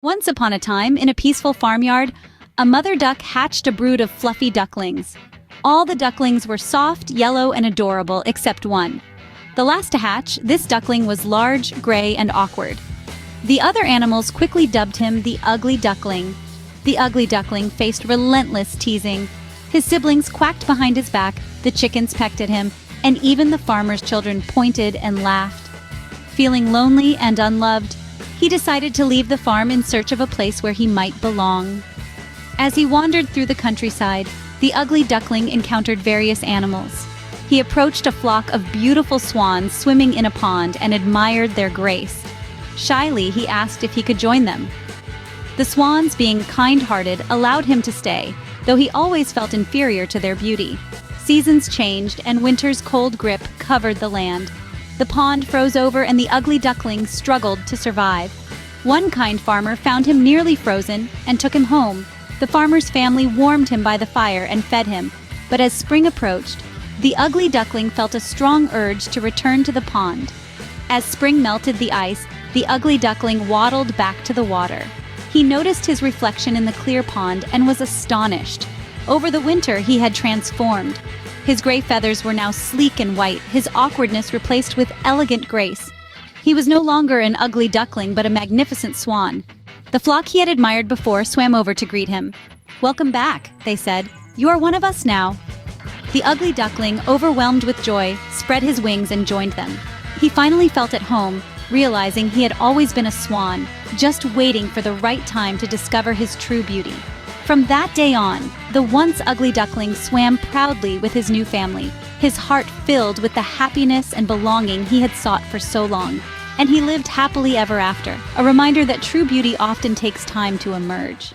Once upon a time, in a peaceful farmyard, a mother duck hatched a brood of fluffy ducklings. All the ducklings were soft, yellow, and adorable except one. The last to hatch, this duckling was large, gray, and awkward. The other animals quickly dubbed him the Ugly Duckling. The Ugly Duckling faced relentless teasing. His siblings quacked behind his back, the chickens pecked at him, and even the farmers' children pointed and laughed. Feeling lonely and unloved, he decided to leave the farm in search of a place where he might belong. As he wandered through the countryside, the Ugly Duckling encountered various animals. He approached a flock of beautiful swans swimming in a pond and admired their grace. Shyly, he asked if he could join them. The swans, being kind-hearted, allowed him to stay, though he always felt inferior to their beauty. Seasons changed, and winter's cold grip covered the land. The pond froze over, and the Ugly Duckling struggled to survive. One kind farmer found him nearly frozen and took him home. The farmer's family warmed him by the fire and fed him, but as spring approached, the Ugly Duckling felt a strong urge to return to the pond. As spring melted the ice, the Ugly Duckling waddled back to the water. He noticed his reflection in the clear pond and was astonished. Over the winter, he had transformed. His gray feathers were now sleek and white, his awkwardness replaced with elegant grace. He was no longer an ugly duckling, but a magnificent swan. The flock he had admired before swam over to greet him. "Welcome back," they said. "You are one of us now." The Ugly Duckling, overwhelmed with joy, spread his wings and joined them. He finally felt at home, realizing he had always been a swan, just waiting for the right time to discover his true beauty. From that day on, the once Ugly Duckling swam proudly with his new family, his heart filled with the happiness and belonging he had sought for so long. And he lived happily ever after, a reminder that true beauty often takes time to emerge.